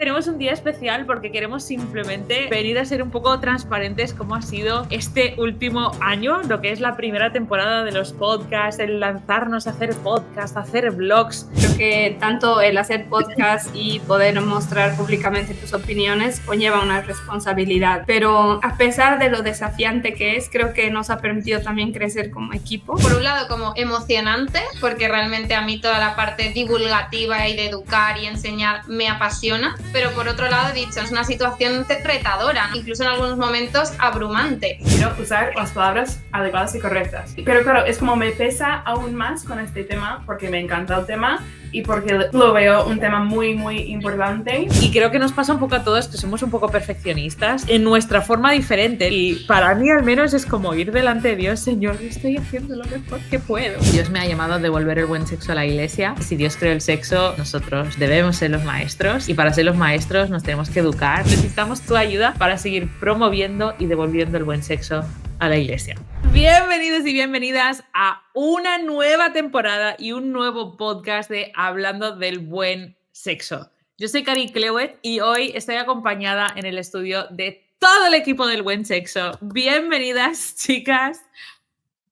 tenemos un día especial porque queremos simplemente venir a ser un poco transparentes cómo ha sido este último año, lo que es la primera temporada de los podcasts, el lanzarnos a hacer podcasts, a hacer vlogs. Creo que tanto el hacer podcast y poder mostrar públicamente tus opiniones conlleva una responsabilidad, pero a pesar de lo desafiante que es, creo que nos ha permitido también crecer como equipo. Por un lado, como emocionante, porque realmente a mí toda la parte divulgativa y de educar y enseñar me apasiona, pero por otro lado he dicho, es una situación retadora, incluso en algunos momentos abrumante. Quiero usar las palabras adecuadas y correctas. Pero claro, es como me pesa aún más con este tema porque me encanta el tema y porque lo veo un tema muy, muy importante. Y creo que nos pasa un poco a todos que somos un poco perfeccionistas en nuestra forma diferente. Y para mí al menos es como ir delante de Dios, Señor, estoy haciendo lo mejor que puedo. Dios me ha llamado a devolver el buen sexo a la iglesia. Si Dios creó el sexo, nosotros debemos ser los maestros. Y para ser los maestros nos tenemos que educar. Necesitamos tu ayuda para seguir promoviendo y devolviendo el buen sexo a la iglesia. Bienvenidos y bienvenidas a una nueva temporada y un nuevo podcast de Hablando del Buen Sexo. Yo soy Cari Clewett y hoy estoy acompañada en el estudio de todo el equipo del Buen Sexo. Bienvenidas, chicas.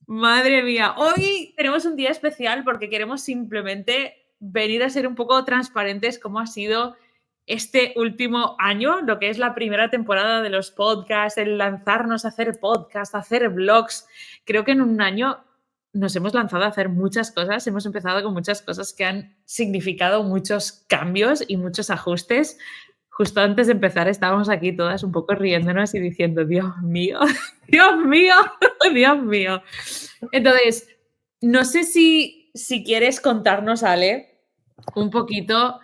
Madre mía, hoy tenemos un día especial porque queremos simplemente venir a ser un poco transparentes cómo ha sido este último año, lo que es la primera temporada de los podcasts, el lanzarnos a hacer podcasts, a hacer vlogs. Creo que en un año nos hemos lanzado a hacer muchas cosas, hemos empezado con muchas cosas que han significado muchos cambios y muchos ajustes. Justo antes de empezar estábamos aquí todas un poco riéndonos y diciendo, Dios mío, Dios mío, Dios mío. Entonces, no sé si quieres contarnos, Ale, un poquito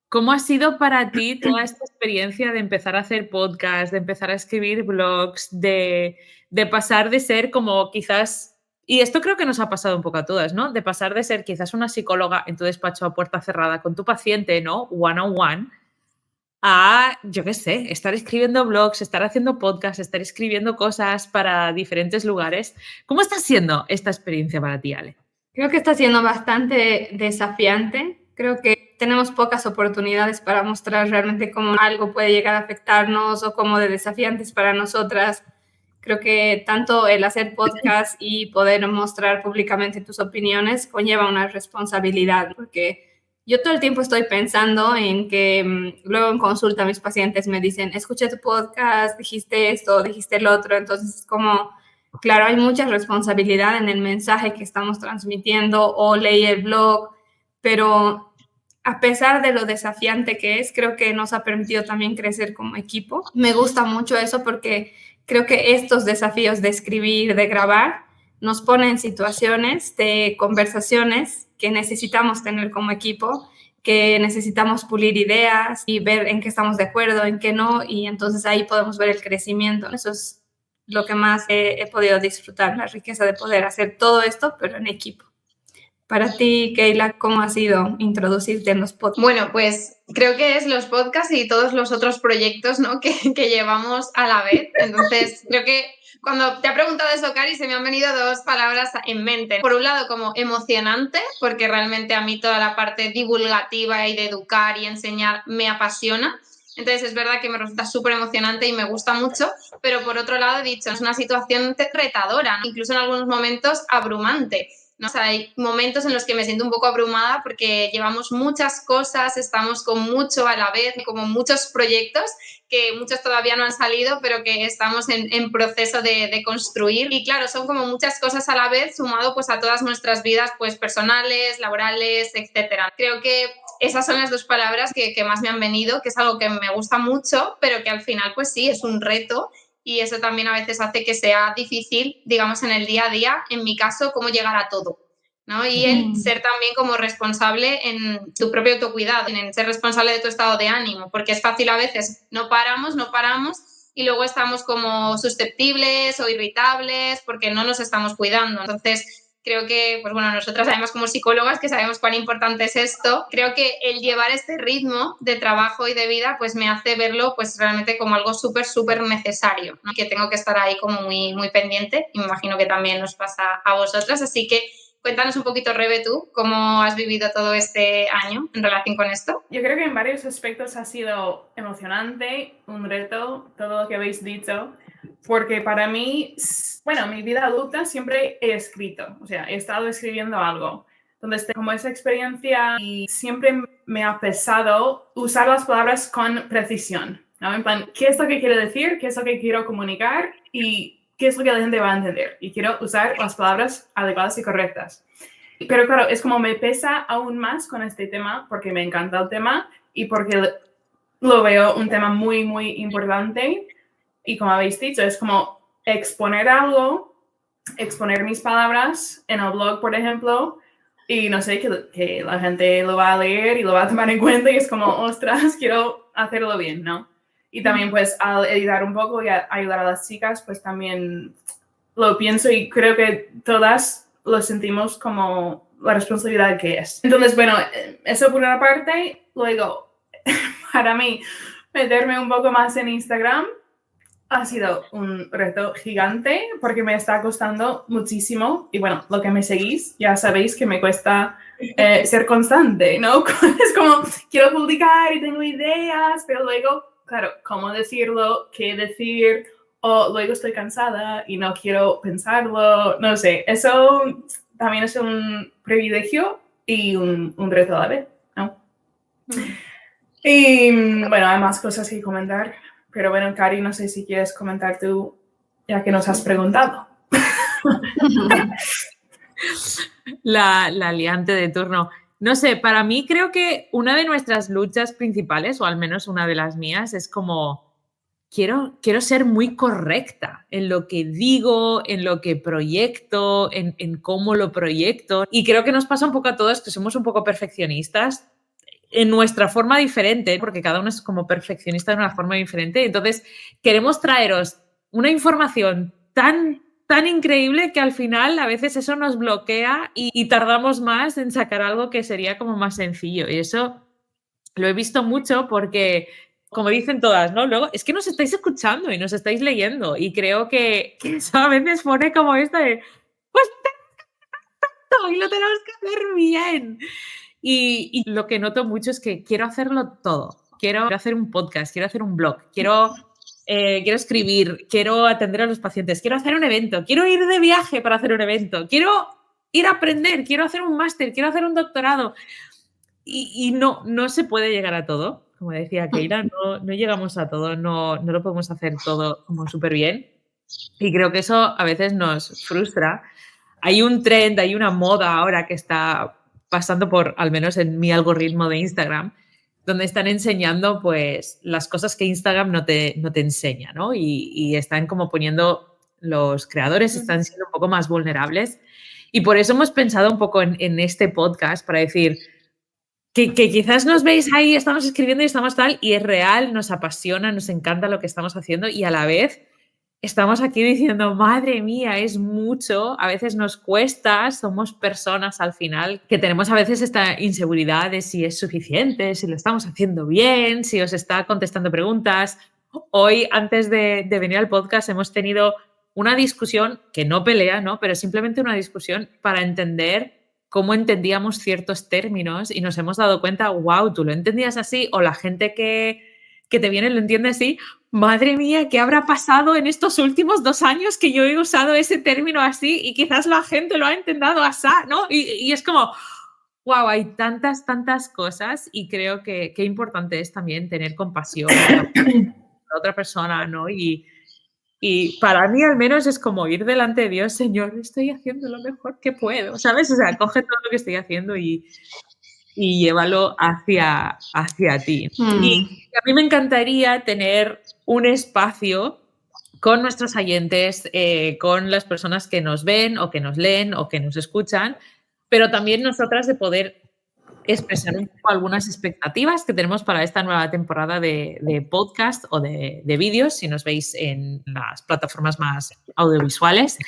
¿cómo ha sido para ti toda esta experiencia de empezar a hacer podcasts, de empezar a escribir blogs, de pasar de ser como quizás, y esto creo que nos ha pasado un poco a todas, ¿no? De pasar de ser quizás una psicóloga en tu despacho a puerta cerrada con tu paciente, ¿no? One on one, a, yo qué sé, estar escribiendo blogs, estar haciendo podcasts, estar escribiendo cosas para diferentes lugares. ¿Cómo está siendo esta experiencia para ti, Ale? Creo que está siendo bastante desafiante. Creo que tenemos pocas oportunidades para mostrar realmente cómo algo puede llegar a afectarnos o cómo de desafiantes para nosotras. Creo que tanto el hacer podcast y poder mostrar públicamente tus opiniones conlleva una responsabilidad, porque yo todo el tiempo estoy pensando en que luego en consulta mis pacientes me dicen, escuché tu podcast, dijiste esto, dijiste el otro, entonces es como, claro, hay mucha responsabilidad en el mensaje que estamos transmitiendo o leí el blog, pero a pesar de lo desafiante que es, creo que nos ha permitido también crecer como equipo. Me gusta mucho eso porque creo que estos desafíos de escribir, de grabar, nos ponen en situaciones de conversaciones que necesitamos tener como equipo, que necesitamos pulir ideas y ver en qué estamos de acuerdo, en qué no, y entonces ahí podemos ver el crecimiento. Eso es lo que más he podido disfrutar, la riqueza de poder hacer todo esto, pero en equipo. Para ti, Keila, ¿cómo ha sido introducirte en los podcasts? Bueno, pues creo que es los podcasts y todos los otros proyectos, ¿no? que llevamos a la vez. Entonces, creo que cuando te ha preguntado eso, Cari, se me han venido dos palabras en mente. Por un lado, como emocionante, porque realmente a mí toda la parte divulgativa y de educar y enseñar me apasiona. Entonces es verdad que me resulta súper emocionante y me gusta mucho, pero por otro lado he dicho, es una situación retadora, ¿no? Incluso en algunos momentos abrumante. ¿No? O sea, hay momentos en los que me siento un poco abrumada porque llevamos muchas cosas, estamos con mucho a la vez, como muchos proyectos que muchos todavía no han salido, pero que estamos en proceso de construir. Y claro, son como muchas cosas a la vez, sumado pues a todas nuestras vidas pues personales, laborales, etcétera. Creo que esas son las dos palabras que más me han venido, que es algo que me gusta mucho, pero que al final pues sí, es un reto. Y eso también a veces hace que sea difícil, digamos, en el día a día, en mi caso, cómo llegar a todo, ¿no? Y el ser también como responsable en tu propio autocuidado, en ser responsable de tu estado de ánimo, porque es fácil a veces, no paramos y luego estamos como susceptibles o irritables porque no nos estamos cuidando. Entonces, creo que, pues bueno, nosotras además como psicólogas que sabemos cuán importante es esto, creo que el llevar este ritmo de trabajo y de vida pues me hace verlo pues realmente como algo súper, súper necesario, ¿no? Que tengo que estar ahí como muy, muy pendiente y me imagino que también nos pasa a vosotras, así que Cuéntanos un poquito, Rebe, tú, cómo has vivido todo este año en relación con esto. Yo creo que en varios aspectos ha sido emocionante, un reto, todo lo que habéis dicho, porque para mí, bueno, mi vida adulta siempre he escrito, o sea, he estado escribiendo algo. Entonces, como esa experiencia y siempre me ha pesado usar las palabras con precisión, ¿no? En plan, ¿qué es lo que quiero decir? ¿Qué es lo que quiero comunicar? Y qué es lo que la gente va a entender. Y quiero usar las palabras adecuadas y correctas. Pero claro, es como me pesa aún más con este tema porque me encanta el tema y porque lo veo un tema muy, muy importante. Y como habéis dicho, es como exponer algo, exponer mis palabras en el blog, por ejemplo, y no sé, que la gente lo va a leer y lo va a tomar en cuenta y es como, ostras, quiero hacerlo bien, ¿no? Y también pues al editar un poco y ayudar a las chicas, pues también lo pienso y creo que todas lo sentimos como la responsabilidad que es. Entonces, bueno, eso por una parte. Luego, para mí, meterme un poco más en Instagram ha sido un reto gigante porque me está costando muchísimo. Y bueno, lo que me seguís, ya sabéis que me cuesta ser constante, ¿no? Es como, quiero publicar y tengo ideas, pero luego, claro, ¿cómo decirlo? ¿Qué decir? O luego estoy cansada y no quiero pensarlo. No sé, eso también es un privilegio y un reto a la vez, ¿no? Y bueno, hay más cosas que comentar. Pero bueno, Cari, no sé si quieres comentar tú, ya que nos has preguntado. La liante de turno. No sé, para mí creo que una de nuestras luchas principales, o al menos una de las mías, es como quiero ser muy correcta en lo que digo, en lo que proyecto, en cómo lo proyecto. Y creo que nos pasa un poco a todos que somos un poco perfeccionistas en nuestra forma diferente, porque cada uno es como perfeccionista de una forma diferente. Entonces, queremos traeros una información tan increíble que al final a veces eso nos bloquea y tardamos más en sacar algo que sería como más sencillo. Y eso lo he visto mucho porque, como dicen todas, ¿no? Luego, es que nos estáis escuchando y nos estáis leyendo y creo que eso a veces pone como esto de, pues y lo tenemos que hacer bien. Y lo que noto mucho es que quiero hacerlo todo. Quiero hacer un podcast, quiero hacer un blog, quiero escribir, quiero atender a los pacientes, quiero hacer un evento, quiero ir de viaje para hacer un evento, quiero ir a aprender, quiero hacer un máster, quiero hacer un doctorado. Y no se puede llegar a todo. Como decía Keira, no llegamos a todo, no lo podemos hacer todo como súper bien. Y creo que eso a veces nos frustra. Hay un trend, hay una moda ahora que está pasando por, al menos en mi algoritmo de Instagram, donde están enseñando pues las cosas que Instagram no te enseña, ¿no? Y están como poniendo, los creadores están siendo un poco más vulnerables. Y por eso hemos pensado un poco en este podcast para decir que quizás nos veis ahí, estamos escribiendo y estamos tal, y es real, nos apasiona, nos encanta lo que estamos haciendo y a la vez estamos aquí diciendo, madre mía, es mucho, a veces nos cuesta, somos personas al final que tenemos a veces esta inseguridad de si es suficiente, si lo estamos haciendo bien, si os está contestando preguntas. Hoy, antes de venir al podcast, hemos tenido una discusión, que no pelea, ¿no? Pero simplemente una discusión para entender cómo entendíamos ciertos términos y nos hemos dado cuenta, wow, tú lo entendías así, o la gente que te viene lo entiende así. Madre mía, ¿qué habrá pasado en estos últimos 2 años que yo he usado ese término así y quizás la gente lo ha entendido así, ¿no? Y es como, wow, hay tantas cosas y creo que qué importante es también tener compasión a otra persona, ¿no? Y para mí al menos es como ir delante de Dios, Señor, estoy haciendo lo mejor que puedo, ¿sabes? O sea, coge todo lo que estoy haciendo y llévalo hacia ti. Y a mí me encantaría tener un espacio con nuestros oyentes, con las personas que nos ven o que nos leen o que nos escuchan, pero también nosotras de poder expresar un poco algunas expectativas que tenemos para esta nueva temporada de podcast o de vídeos, si nos veis en las plataformas más audiovisuales.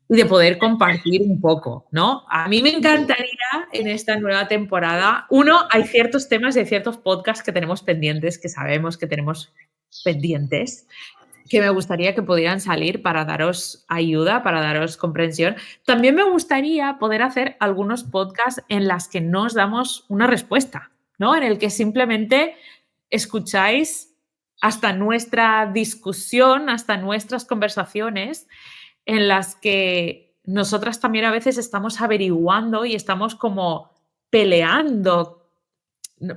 Y de poder compartir un poco, ¿no? A mí me encantaría en esta nueva temporada, hay ciertos temas de ciertos podcasts que tenemos pendientes, que sabemos que tenemos pendientes, que me gustaría que pudieran salir para daros ayuda, para daros comprensión. También me gustaría poder hacer algunos podcasts en las que no os damos una respuesta, ¿no? En el que simplemente escucháis hasta nuestra discusión, hasta nuestras conversaciones, en las que nosotras también a veces estamos averiguando y estamos como peleando.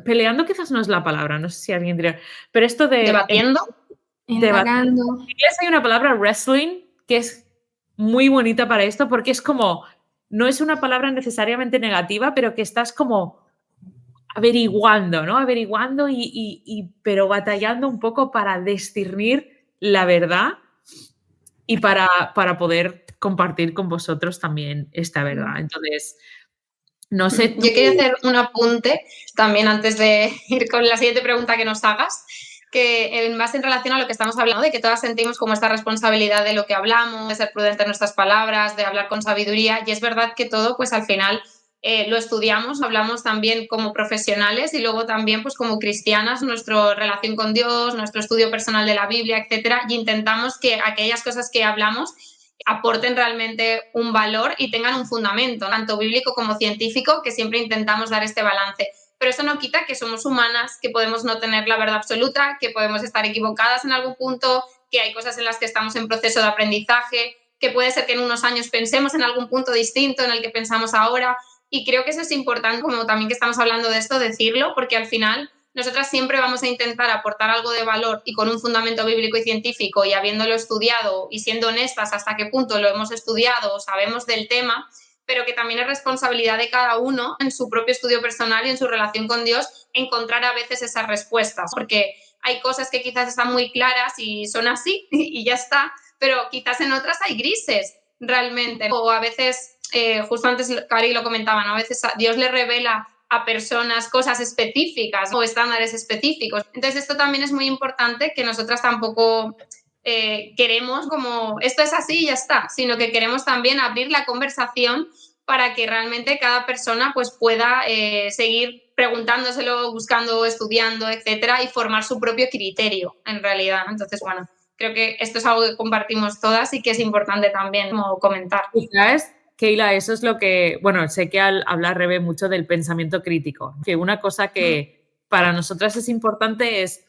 Peleando quizás no es la palabra, no sé si alguien diría, pero esto de... Debatiendo. Indagando. En inglés hay una palabra wrestling que es muy bonita para esto porque es como, no es una palabra necesariamente negativa, pero que estás como averiguando, ¿no? Averiguando pero batallando un poco para discernir la verdad y para poder compartir con vosotros también esta verdad. Entonces, no sé tú... Yo quería hacer un apunte también antes de ir con la siguiente pregunta que nos hagas, que más en relación a lo que estamos hablando, de que todas sentimos como esta responsabilidad de lo que hablamos, de ser prudentes en nuestras palabras, de hablar con sabiduría, y es verdad que todo, pues al final lo estudiamos, hablamos también como profesionales y luego también pues como cristianas, nuestra relación con Dios, nuestro estudio personal de la Biblia, etcétera, y intentamos que aquellas cosas que hablamos aporten realmente un valor y tengan un fundamento, tanto bíblico como científico, que siempre intentamos dar este balance. Pero eso no quita que somos humanas, que podemos no tener la verdad absoluta, que podemos estar equivocadas en algún punto, que hay cosas en las que estamos en proceso de aprendizaje, que puede ser que en unos años pensemos en algún punto distinto en el que pensamos ahora. Y creo que eso es importante, como también que estamos hablando de esto, decirlo, porque al final nosotras siempre vamos a intentar aportar algo de valor y con un fundamento bíblico y científico y habiéndolo estudiado y siendo honestas hasta qué punto lo hemos estudiado o sabemos del tema, pero que también es responsabilidad de cada uno en su propio estudio personal y en su relación con Dios encontrar a veces esas respuestas, porque hay cosas que quizás están muy claras y son así y ya está, pero quizás en otras hay grises realmente, o a veces, justo antes Cari lo comentaba, ¿no? A veces Dios le revela a personas cosas específicas o estándares específicos. Entonces esto también es muy importante, que nosotras tampoco queremos como esto es así y ya está, sino que queremos también abrir la conversación para que realmente cada persona pues pueda seguir preguntándoselo, buscando, estudiando, etcétera, y formar su propio criterio en realidad. Entonces, bueno, creo que esto es algo que compartimos todas y que es importante también como comentar. ¿Sabes? Keila, eso es lo que, bueno, sé que al hablar Rebe mucho del pensamiento crítico, que una cosa que para nosotras es importante es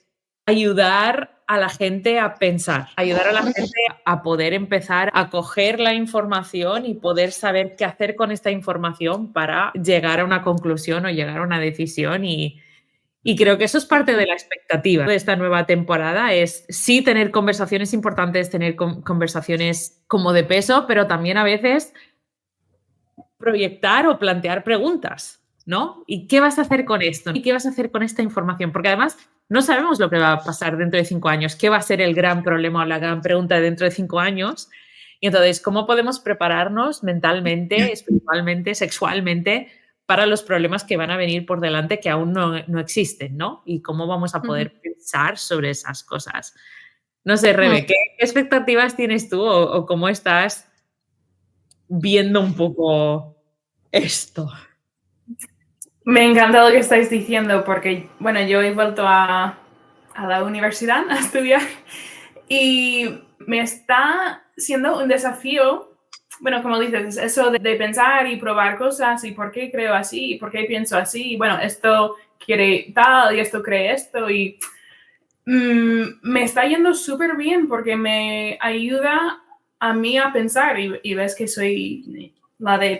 ayudar a la gente a pensar, ayudar a la gente a poder empezar a coger la información y poder saber qué hacer con esta información para llegar a una conclusión o llegar a una decisión y creo que eso es parte de la expectativa de esta nueva temporada, es sí tener conversaciones importantes, tener conversaciones como de peso, pero también a veces proyectar o plantear preguntas, ¿no? ¿Y qué vas a hacer con esto? ¿Y qué vas a hacer con esta información? Porque además no sabemos lo que va a pasar dentro de 5 años, qué va a ser el gran problema o la gran pregunta de dentro de 5 años. Y entonces, ¿cómo podemos prepararnos mentalmente, espiritualmente, sexualmente para los problemas que van a venir por delante que aún no existen, ¿no? Y cómo vamos a poder pensar sobre esas cosas. No sé, Rebe, ¿qué expectativas tienes tú o cómo estás viendo un poco esto? Me encanta lo que estáis diciendo porque, bueno, yo he vuelto a la universidad a estudiar y me está siendo un desafío, bueno, como dices, eso de pensar y probar cosas y por qué creo así y por qué pienso así, y bueno, esto quiere tal y esto cree esto y me está yendo súper bien porque me ayuda a mí a pensar y ves que soy la de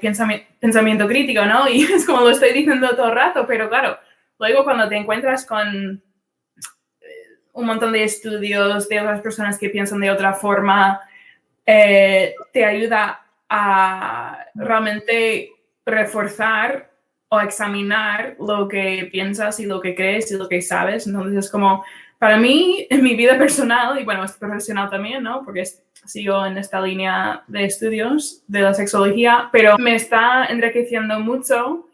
pensamiento crítico, ¿no? Y es como lo estoy diciendo todo el rato, pero claro, luego cuando te encuentras con un montón de estudios de otras personas que piensan de otra forma, te ayuda a realmente reforzar o examinar lo que piensas y lo que crees y lo que sabes. Entonces es como, para mí, en mi vida personal, y bueno, es profesional también, ¿no? Porque sigo en esta línea de estudios de la sexología, pero me está enriqueciendo mucho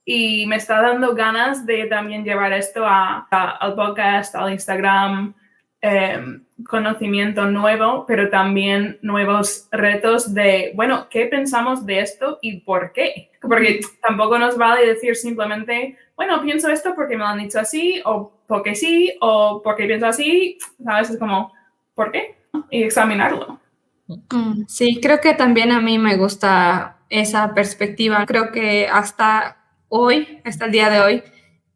y me está dando ganas de también llevar esto al podcast, al Instagram, conocimiento nuevo, pero también nuevos retos de, bueno, ¿qué pensamos de esto y por qué? Porque tampoco nos vale decir simplemente, bueno, pienso esto porque me lo han dicho así, o porque sí, o porque pienso así, ¿sabes? Es como, ¿por qué? ¿no? Y examinarlo. Sí, creo que también a mí me gusta esa perspectiva. Creo que hasta hoy, hasta el día de hoy,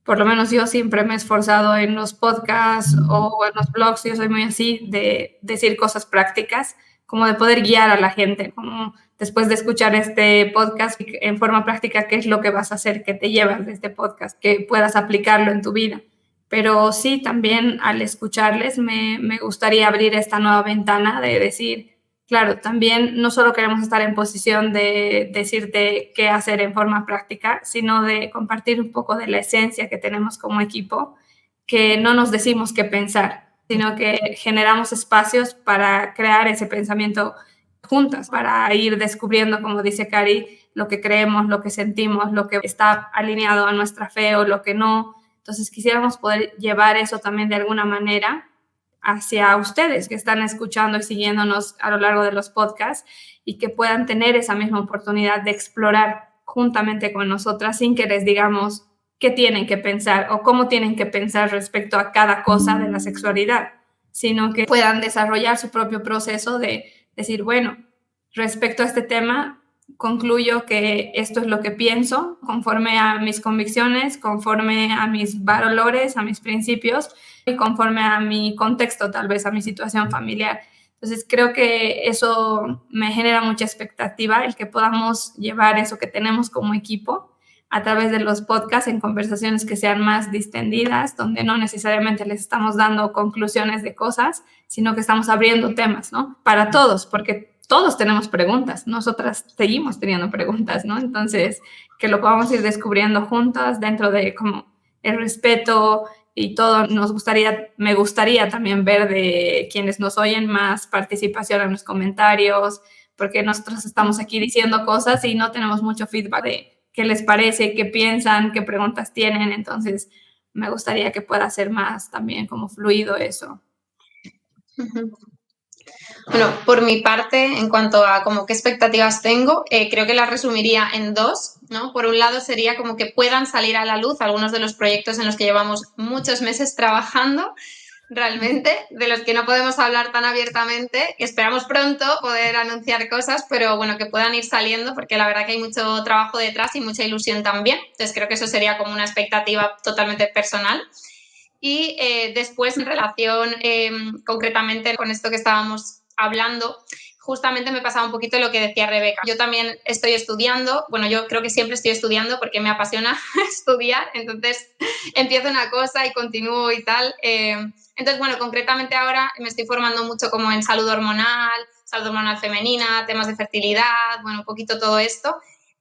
por lo menos yo siempre me he esforzado en los podcasts o en los blogs, yo soy muy así, de decir cosas prácticas, como de poder guiar a la gente, como después de escuchar este podcast en forma práctica, qué es lo que vas a hacer, qué te llevas de este podcast, que puedas aplicarlo en tu vida. Pero sí, también al escucharles me gustaría abrir esta nueva ventana de decir, claro, también no solo queremos estar en posición de decirte qué hacer en forma práctica, sino de compartir un poco de la esencia que tenemos como equipo, que no nos decimos qué pensar, sino que generamos espacios para crear ese pensamiento juntas, para ir descubriendo, como dice Cari, lo que creemos, lo que sentimos, lo que está alineado a nuestra fe o lo que no. Entonces quisiéramos poder llevar eso también de alguna manera hacia ustedes que están escuchando y siguiéndonos a lo largo de los podcasts y que puedan tener esa misma oportunidad de explorar juntamente con nosotras sin que les digamos qué tienen que pensar o cómo tienen que pensar respecto a cada cosa de la sexualidad, sino que puedan desarrollar su propio proceso de decir, bueno, respecto a este tema, concluyo que esto es lo que pienso conforme a mis convicciones, conforme a mis valores, a mis principios y conforme a mi contexto, tal vez a mi situación familiar. Entonces creo que eso me genera mucha expectativa, el que podamos llevar eso que tenemos como equipo a través de los podcasts en conversaciones que sean más distendidas, donde no necesariamente les estamos dando conclusiones de cosas, sino que estamos abriendo temas, ¿no? Para todos, porque todos tenemos preguntas, nosotras seguimos teniendo preguntas, ¿no? Entonces, que lo podamos ir descubriendo juntas dentro de como el respeto y todo. Me gustaría también ver de quienes nos oyen más participación en los comentarios, porque nosotros estamos aquí diciendo cosas y no tenemos mucho feedback de qué les parece, qué piensan, qué preguntas tienen. Entonces, me gustaría que pueda ser más también como fluido eso. Bueno, por mi parte, en cuanto a como qué expectativas tengo, creo que las resumiría en dos, ¿no? Por un lado sería como que puedan salir a la luz algunos de los proyectos en los que llevamos muchos meses trabajando, realmente, de los que no podemos hablar tan abiertamente. Esperamos pronto poder anunciar cosas, pero bueno, que puedan ir saliendo, porque la verdad que hay mucho trabajo detrás y mucha ilusión también. Entonces creo que eso sería como una expectativa totalmente personal. Y después, en relación concretamente con esto que estábamos hablando, justamente me pasaba un poquito lo que decía Rebeca. Yo también estoy estudiando, bueno, yo creo que siempre estoy estudiando porque me apasiona estudiar, entonces empiezo una cosa y continúo y tal. Entonces, bueno, concretamente ahora me estoy formando mucho como en salud hormonal femenina, temas de fertilidad, bueno, un poquito todo esto.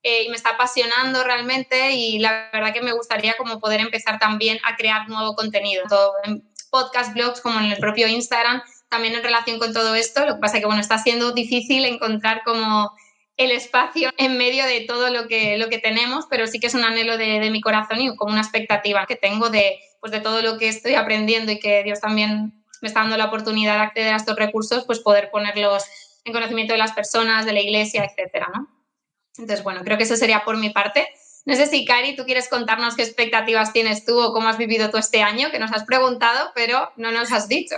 Y me está apasionando realmente y la verdad que me gustaría como poder empezar también a crear nuevo contenido, todo en podcast, blogs, como en el propio Instagram, también en relación con todo esto. Lo que pasa es que, bueno, está siendo difícil encontrar como el espacio en medio de todo lo que tenemos, pero sí que es un anhelo de mi corazón y como una expectativa que tengo de todo lo que estoy aprendiendo y que Dios también me está dando la oportunidad de acceder a estos recursos, pues poder ponerlos en conocimiento de las personas, de la iglesia, etcétera, ¿no? Entonces, bueno, creo que eso sería por mi parte. No sé si, Cari, tú quieres contarnos qué expectativas tienes tú o cómo has vivido tú este año, que nos has preguntado, pero no nos has dicho.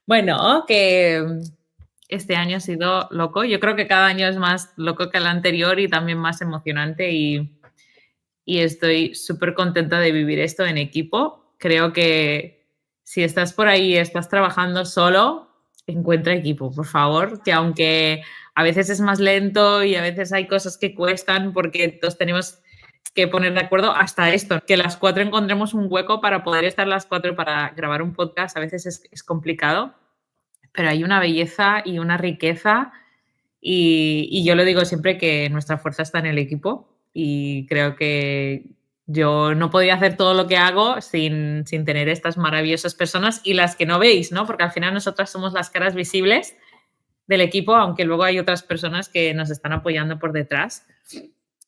Bueno, que este año ha sido loco. Yo creo que cada año es más loco que el anterior y también más emocionante y estoy súper contenta de vivir esto en equipo. Creo que si estás por ahí y estás trabajando solo, encuentra equipo, por favor, que aunque a veces es más lento y a veces hay cosas que cuestan porque todos tenemos que poner de acuerdo hasta esto, que las 4 encontremos un hueco para poder estar las 4 para grabar un podcast, a veces es complicado, pero hay una belleza y una riqueza y yo lo digo siempre que nuestra fuerza está en el equipo y creo que yo no podría hacer todo lo que hago sin tener estas maravillosas personas y las que no veis, ¿no? Porque al final nosotras somos las caras visibles del equipo, aunque luego hay otras personas que nos están apoyando por detrás.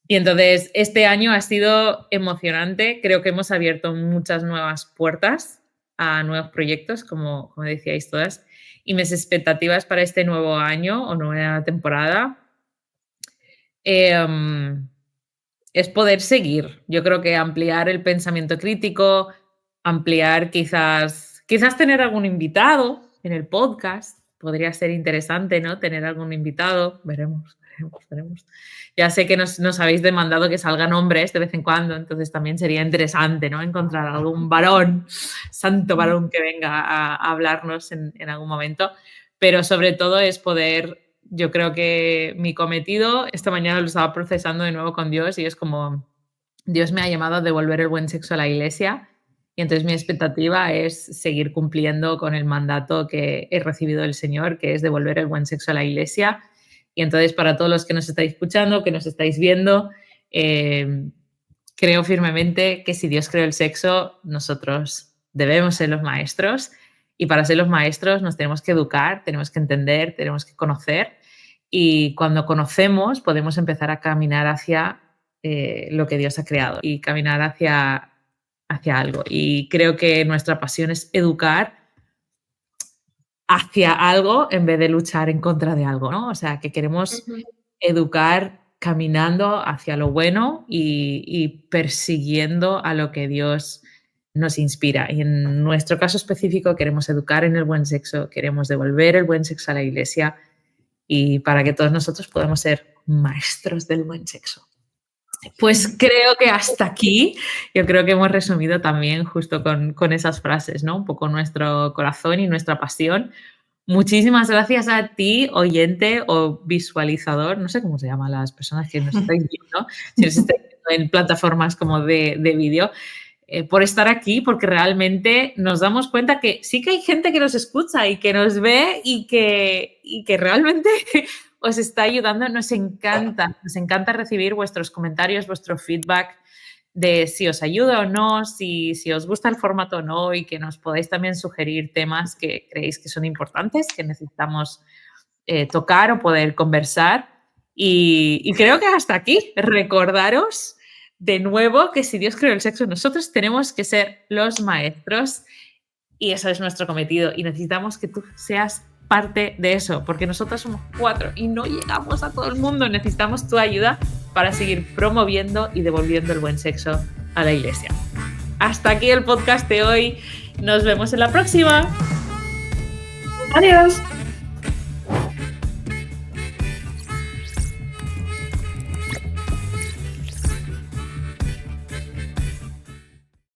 Y entonces este año ha sido emocionante, creo que hemos abierto muchas nuevas puertas a nuevos proyectos, como decíais todas, y mis expectativas para este nuevo año o nueva temporada es poder seguir. Yo creo que ampliar el pensamiento crítico, ampliar quizás tener algún invitado en el podcast. Podría ser interesante, ¿no? Tener algún invitado. Veremos. Ya sé que nos habéis demandado que salgan hombres de vez en cuando, entonces también sería interesante, ¿no? Encontrar algún varón, santo varón, que venga a hablarnos en algún momento. Pero sobre todo es poder, yo creo que mi cometido, esta mañana lo estaba procesando de nuevo con Dios y es como, Dios me ha llamado a devolver el buen sexo a la iglesia y entonces mi expectativa es seguir cumpliendo con el mandato que he recibido del Señor, que es devolver el buen sexo a la iglesia. Y entonces para todos los que nos estáis escuchando, que nos estáis viendo, creo firmemente que si Dios creó el sexo, nosotros debemos ser los maestros. Y para ser los maestros nos tenemos que educar, tenemos que entender, tenemos que conocer. Y cuando conocemos podemos empezar a caminar hacia lo que Dios ha creado y caminar hacia algo. Y creo que nuestra pasión es educar hacia algo en vez de luchar en contra de algo, ¿no? O sea, que queremos educar caminando hacia lo bueno y persiguiendo a lo que Dios nos inspira. Y en nuestro caso específico queremos educar en el buen sexo, queremos devolver el buen sexo a la iglesia y para que todos nosotros podamos ser maestros del buen sexo. Pues creo que hasta aquí, yo creo que hemos resumido también justo con esas frases, ¿no? Un poco nuestro corazón y nuestra pasión. Muchísimas gracias a ti, oyente o visualizador, no sé cómo se llaman las personas que nos estáis viendo, si nos estáis viendo en plataformas como de vídeo, por estar aquí, porque realmente nos damos cuenta que sí que hay gente que nos escucha y que nos ve y que realmente os está ayudando. Nos encanta recibir vuestros comentarios, vuestro feedback de si os ayuda o no, si os gusta el formato o no y que nos podáis también sugerir temas que creéis que son importantes, que necesitamos tocar o poder conversar. Y creo que hasta aquí. Recordaros de nuevo que si Dios creó el sexo, nosotros tenemos que ser los maestros y eso es nuestro cometido y necesitamos que tú seas parte de eso, porque nosotros somos 4 y no llegamos a todo el mundo. Necesitamos tu ayuda para seguir promoviendo y devolviendo el buen sexo a la iglesia. Hasta aquí el podcast de hoy. Nos vemos en la próxima. Adiós.